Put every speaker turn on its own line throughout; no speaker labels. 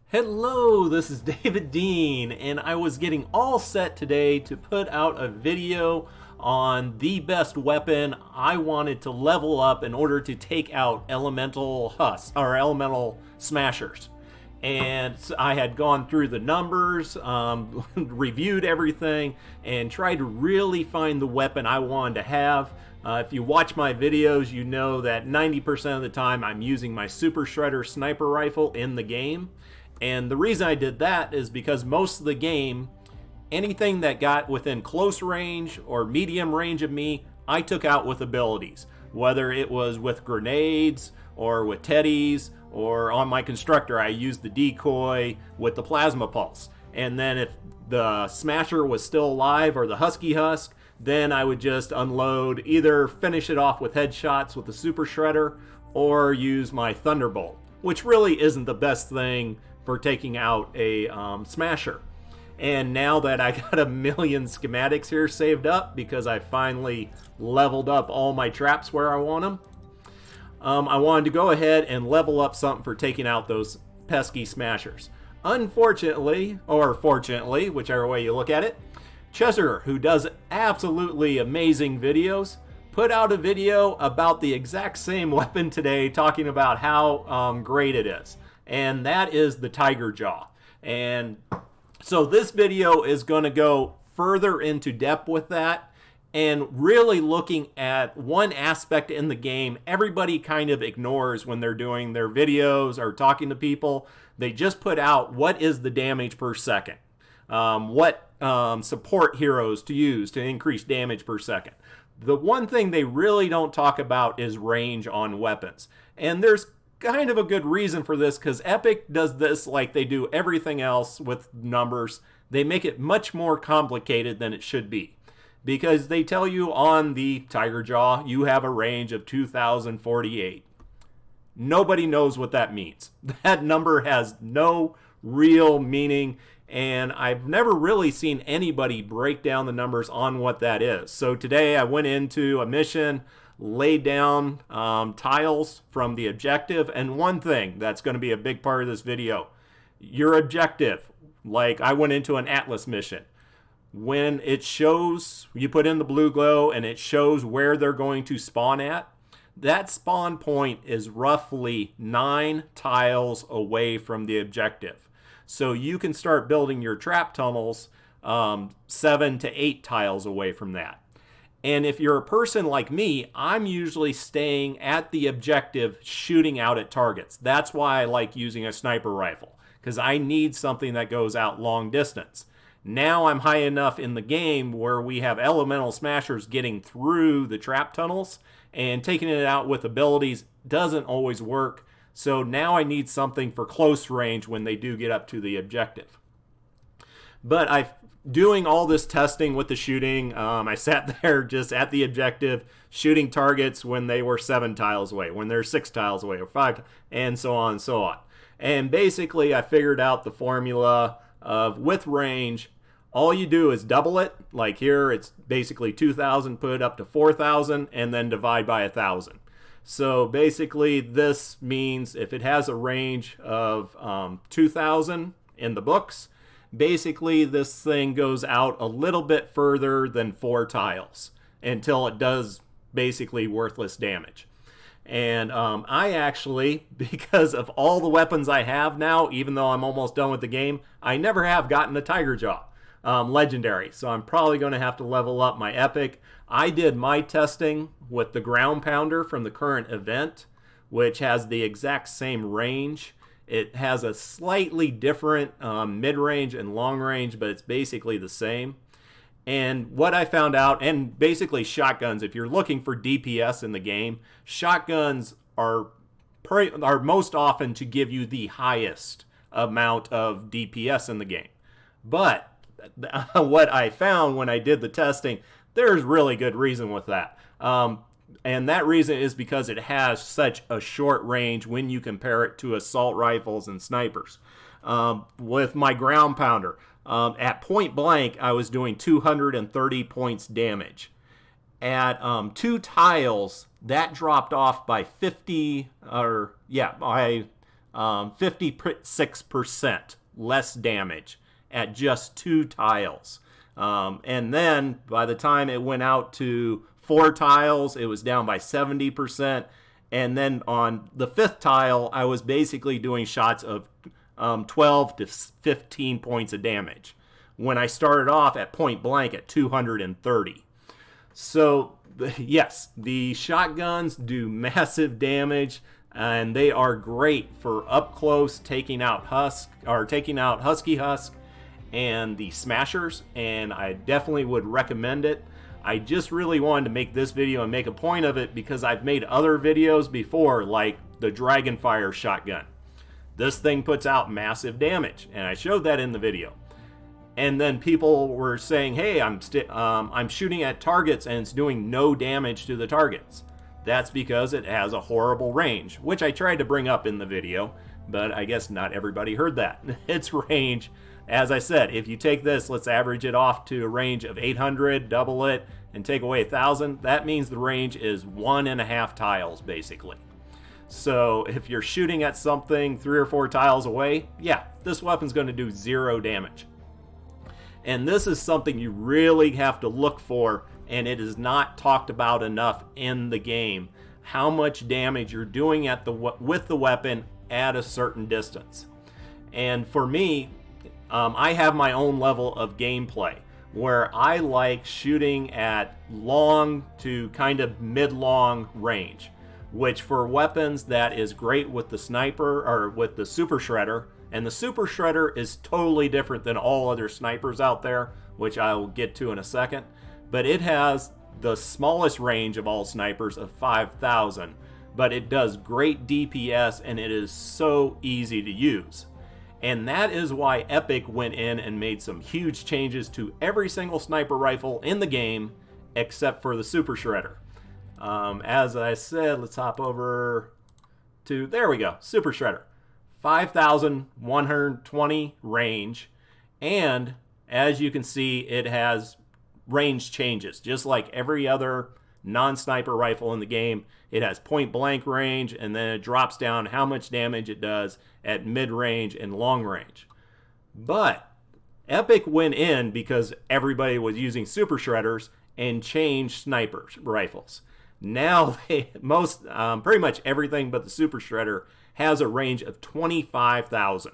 Hello, this is David Dean, and I was getting all set today to put out a video on the best weapon I wanted to level up in order to take out elemental husks or elemental smashers. And I had gone through the numbers, reviewed everything, and tried to really find the weapon I wanted to have. If you watch my videos, you know that 90% of the time I'm using my Super Shredder sniper rifle in the game. And the reason I did that is because most of the game, anything that got within close range or medium range of me, I took out with abilities. Whether it was with grenades or with teddies, or on my Constructor I used the decoy with the plasma pulse. And then if the smasher was still alive or the husky husk, then I would just unload, either finish it off with headshots with the Super Shredder or use my Thunderbolt, which really isn't the best thing for taking out a smasher. And now that I got a million schematics here saved up because I finally leveled up all my traps where I want them, I wanted to go ahead and level up something for taking out those pesky smashers. Unfortunately, or fortunately, whichever way you look at it, Chester, who does absolutely amazing videos, put out a video about the exact same weapon today, talking about how great it is. And that is the Tiger Jaw. And so this video is going to go further into depth with that and really looking at one aspect in the game everybody kind of ignores when they're doing their videos or talking to people. They just put out what is the damage per second, what support heroes to use to increase damage per second. The one thing they really don't talk about is range on weapons. And there's kind of a good reason for this, because Epic does this like they do everything else with numbers. They make it much more complicated than it should be, because they tell you on the Tiger Jaw you have a range of 2048. Nobody knows what that means. That number has no real meaning, and I've never really seen anybody break down the numbers on what that is. So today I went into a mission, laid down tiles from the objective, and one thing that's going to be a big part of this video, your objective, like I went into an Atlas mission, when it shows, you put in the blue glow and it shows where they're going to spawn at, that spawn point is roughly 9 tiles away from the objective. So you can start building your trap tunnels 7 to 8 tiles away from that. And if you're a person like me, I'm usually staying at the objective shooting out at targets. That's why I like using a sniper rifle, because I need something that goes out long distance. Now I'm high enough in the game where we have elemental smashers getting through the trap tunnels, and taking it out with abilities doesn't always work. So now I need something for close range when they do get up to the objective. But I've doing all this testing with the shooting, I sat there just at the objective shooting targets when they were 7 tiles away, when they're 6 tiles away, or 5, and so on and so on. And basically I figured out the formula of with range, all you do is double it. Like here it's basically 2,000, put it up to 4,000, and then divide by 1,000. So basically this means if it has a range of 2,000 in the books, basically this thing goes out a little bit further than 4 tiles until it does basically worthless damage. And I actually, because of all the weapons I have now, even though I'm almost done with the game, I never have gotten a Tiger Jaw legendary. So I'm probably going to have to level up my epic. I did my testing with the ground pounder from the current event, which has the exact same range. It has a slightly different mid-range and long-range, but it's basically the same. And what I found out, and basically shotguns, if you're looking for DPS in the game, shotguns are most often to give you the highest amount of DPS in the game. But what I found when I did the testing, there's really good reason with that. And that reason is because it has such a short range when you compare it to assault rifles and snipers. With my ground pounder, at point blank, I was doing 230 points damage. At 2 tiles, that dropped off by 50, or yeah, by 56% less damage at just 2 tiles. And then by the time it went out to 4 tiles, it was down by 70%. And then on the 5th tile, I was basically doing shots of 12 to 15 points of damage, when I started off at point blank at 230. So yes, the shotguns do massive damage, and they are great for up close taking out Husky Husk and the Smashers, and I definitely would recommend it. I just really wanted to make this video and make a point of it because I've made other videos before, like the Dragonfire shotgun. This thing puts out massive damage, and I showed that in the video. And then people were saying, hey, I'm shooting at targets and it's doing no damage to the targets. That's because it has a horrible range, which I tried to bring up in the video, but I guess not everybody heard that. Its range, as I said, if you take this, let's average it off to a range of 800, double it, and take away 1,000, that means the range is 1.5 tiles, basically. So if you're shooting at something 3 or 4 tiles away, yeah, this weapon's going to do 0 damage. And this is something you really have to look for, and it is not talked about enough in the game, how much damage you're doing with the weapon at a certain distance. And for me, I have my own level of gameplay where I like shooting at long to kind of mid-long range, which for weapons that is great with the sniper or with the Super Shredder. And the Super Shredder is totally different than all other snipers out there, which I will get to in a second. But it has the smallest range of all snipers of 5,000. But it does great DPS and it is so easy to use. And that is why Epic went in and made some huge changes to every single sniper rifle in the game except for the Super Shredder. As I said, let's hop over to, there we go, Super Shredder. 5,120 range, and as you can see, it has range changes just like every other non-sniper rifle in the game. It has point blank range, and then it drops down how much damage it does at mid-range and long range. But Epic went in because everybody was using Super Shredders and changed sniper rifles. Now pretty much everything but the Super Shredder has a range of 25,000,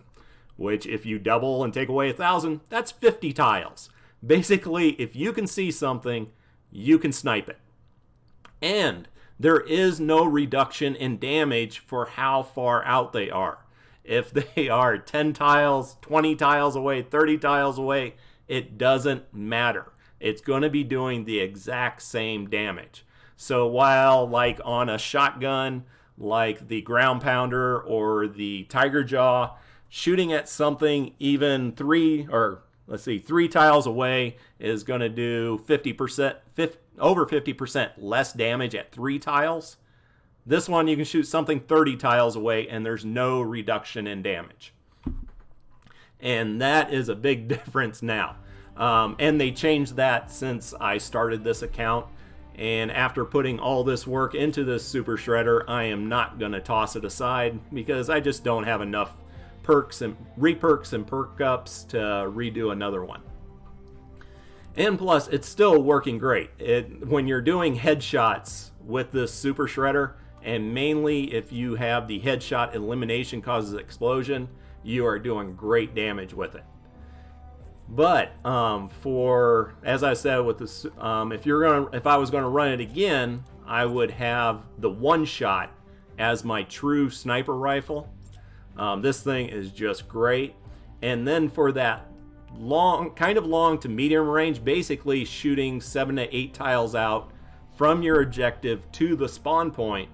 which if you double and take away 1,000, that's 50 tiles. Basically, if you can see something, you can snipe it. And there is no reduction in damage for how far out they are. If they are 10 tiles, 20 tiles away, 30 tiles away, it doesn't matter. It's going to be doing the exact same damage. So while like on a shotgun, like the Ground Pounder or the Tiger Jaw, shooting at something even 3 tiles away is going to do over 50% less damage at 3 tiles. This one you can shoot something 30 tiles away and there's no reduction in damage. And that is a big difference now. And they changed that since I started this account. And after putting all this work into this Super Shredder, I am not going to toss it aside because I just don't have enough perks and RePerks and perk ups to redo another one. And plus, it's still working great. When you're doing headshots with this Super Shredder, and mainly if you have the headshot elimination causes explosion, you are doing great damage with it. But as I said with this, if I was going to run it again, I would have the one shot as my true sniper rifle. This thing is just great. And then for that kind of long to medium range, basically shooting 7 to 8 tiles out from your objective to the spawn point,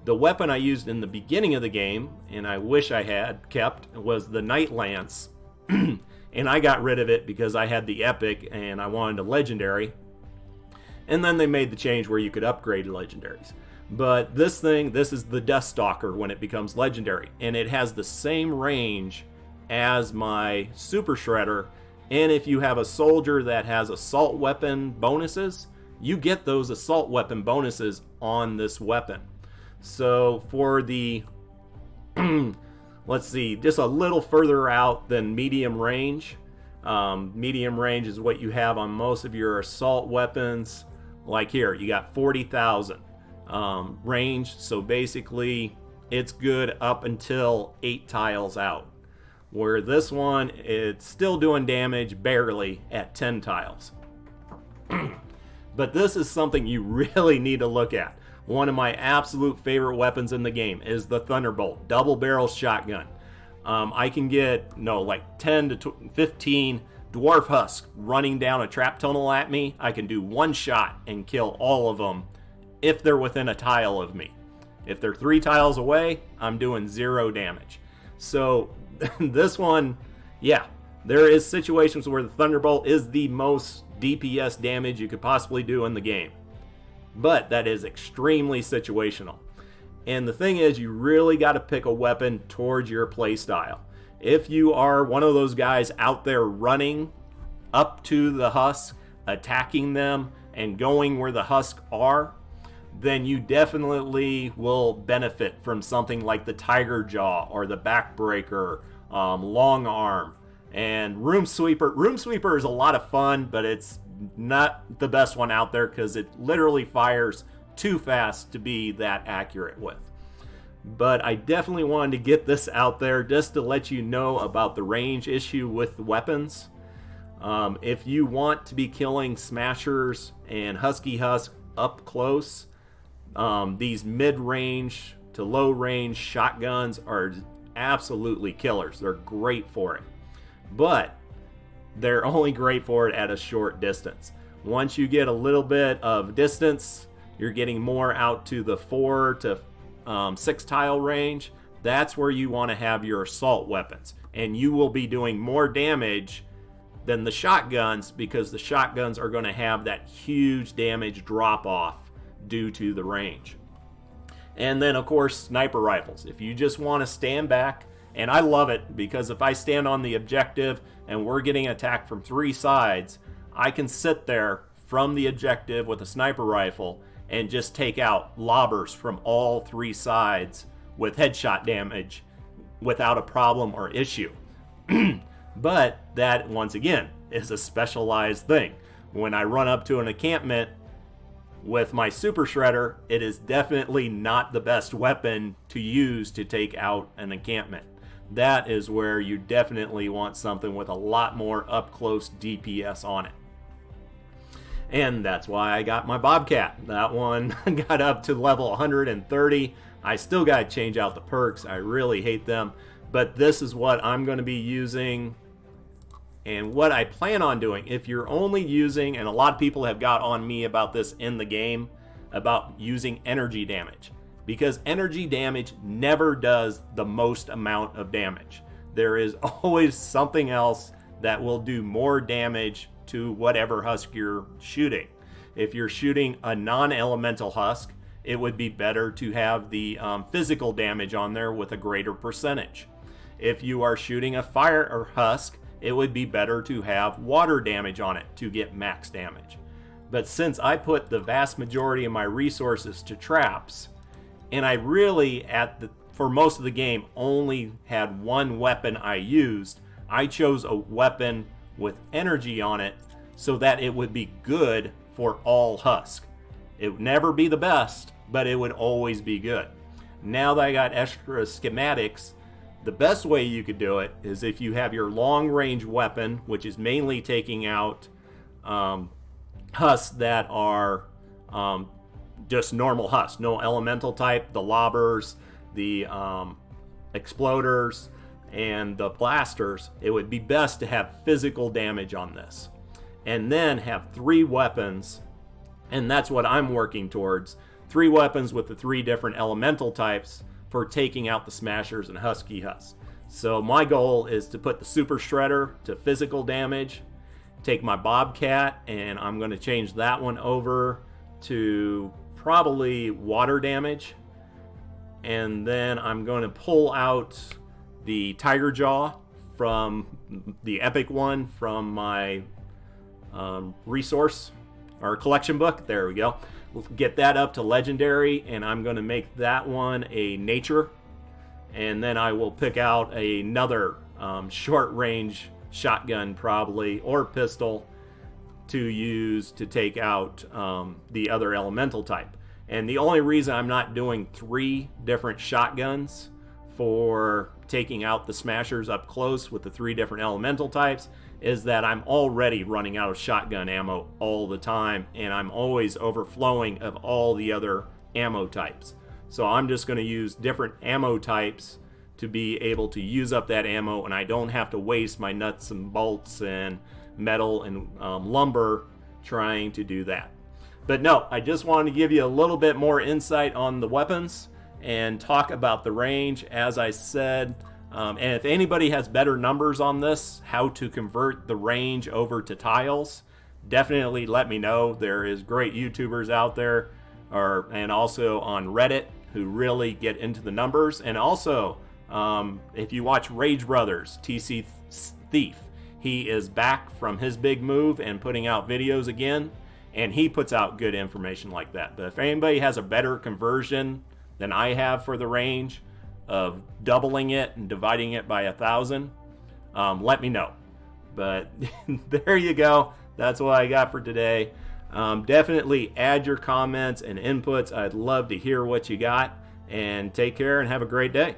the weapon I used in the beginning of the game, and I wish I had kept, was the Night Lance. And I got rid of it because I had the Epic and I wanted a Legendary. And then they made the change where you could upgrade Legendaries. But this is the Deathstalker when it becomes Legendary. And it has the same range as my Super Shredder. And if you have a soldier that has assault weapon bonuses, you get those assault weapon bonuses on this weapon. So for the let's see, just a little further out than medium range. Medium range is what you have on most of your assault weapons. Like here, you got 40,000 range, so basically it's good up until 8 tiles out. Where this one, it's still doing damage barely at 10 tiles. But this is something you really need to look at. One of my absolute favorite weapons in the game is the Thunderbolt, double barrel shotgun. I can get, like 10 to 15 dwarf husks running down a trap tunnel at me. I can do one shot and kill all of them if they're within a tile of me. If they're 3 tiles away, I'm doing 0 damage. So this one, yeah, there is situations where the Thunderbolt is the most DPS damage you could possibly do in the game. But that is extremely situational. And the thing is, you really got to pick a weapon towards your playstyle. If you are one of those guys out there running up to the husk, attacking them, and going where the husks are, then you definitely will benefit from something like the Tiger Jaw or the Backbreaker, Long Arm, and Room Sweeper. Room Sweeper is a lot of fun, but it's not the best one out there because it literally fires too fast to be that accurate with. But I definitely wanted to get this out there just to let you know about the range issue with weapons. If you want to be killing smashers and husky husk up close, these mid-range to low-range shotguns are absolutely killers. They're great for it. But they're only great for it at a short distance. Once you get a little bit of distance, you're getting more out to the 4 to 6 tile range. That's where you want to have your assault weapons. And you will be doing more damage than the shotguns because the shotguns are going to have that huge damage drop off due to the range. And then, of course, sniper rifles. If you just want to stand back, and I love it because if I stand on the objective and we're getting attacked from 3 sides, I can sit there from the objective with a sniper rifle and just take out lobbers from all 3 sides with headshot damage without a problem or issue. But that, once again, is a specialized thing. When I run up to an encampment with my super shredder, it is definitely not the best weapon to use to take out an encampment. That is where you definitely want something with a lot more up close DPS on it. And that's why I got my Bobcat. That one got up to level 130. I still got to change out the perks. I really hate them. But this is what I'm going to be using and what I plan on doing. If you're only using, and a lot of people have got on me about this in the game, about using energy damage. Because energy damage never does the most amount of damage. There is always something else that will do more damage to whatever husk you're shooting. If you're shooting a non-elemental husk, it would be better to have the physical damage on there with a greater percentage. If you are shooting a fire or husk, it would be better to have water damage on it to get max damage. But since I put the vast majority of my resources to traps, and I really, for most of the game, only had one weapon I used, I chose a weapon with energy on it so that it would be good for all husk. It would never be the best, but it would always be good. Now that I got extra schematics, the best way you could do it is if you have your long range weapon, which is mainly taking out husks that are just normal husks, no elemental type, the lobbers, the exploders, and the blasters. It would be best to have physical damage on this. And then have 3 weapons, and that's what I'm working towards. 3 weapons with the 3 different elemental types for taking out the smashers and husky husks. So my goal is to put the super shredder to physical damage, take my Bobcat, and I'm going to change that one over to probably water damage. And then I'm going to pull out the Tiger Jaw from the epic one from my resource or collection book. There we go. We'll get that up to legendary, and I'm going to make that one a nature and then I will pick out another short range shotgun probably, or pistol, to use to take out the other elemental type. And the only reason I'm not doing 3 different shotguns for taking out the smashers up close with the 3 different elemental types is that I'm already running out of shotgun ammo all the time, and I'm always overflowing of all the other ammo types. So I'm just going to use different ammo types to be able to use up that ammo, and I don't have to waste my nuts and bolts and metal and lumber trying to do that. But no, I just wanted to give you a little bit more insight on the weapons and talk about the range, as I said. And if anybody has better numbers on this, how to convert the range over to tiles, definitely let me know. There is great YouTubers out there, and also on Reddit, who really get into the numbers. And also, if you watch Rage Brothers, TC Thief, he is back from his big move and putting out videos again, and he puts out good information like that. But if anybody has a better conversion than I have for the range of doubling it and dividing it by 1,000, let me know. But there you go. That's what I got for today. Definitely add your comments and inputs. I'd love to hear what you got. And take care and have a great day.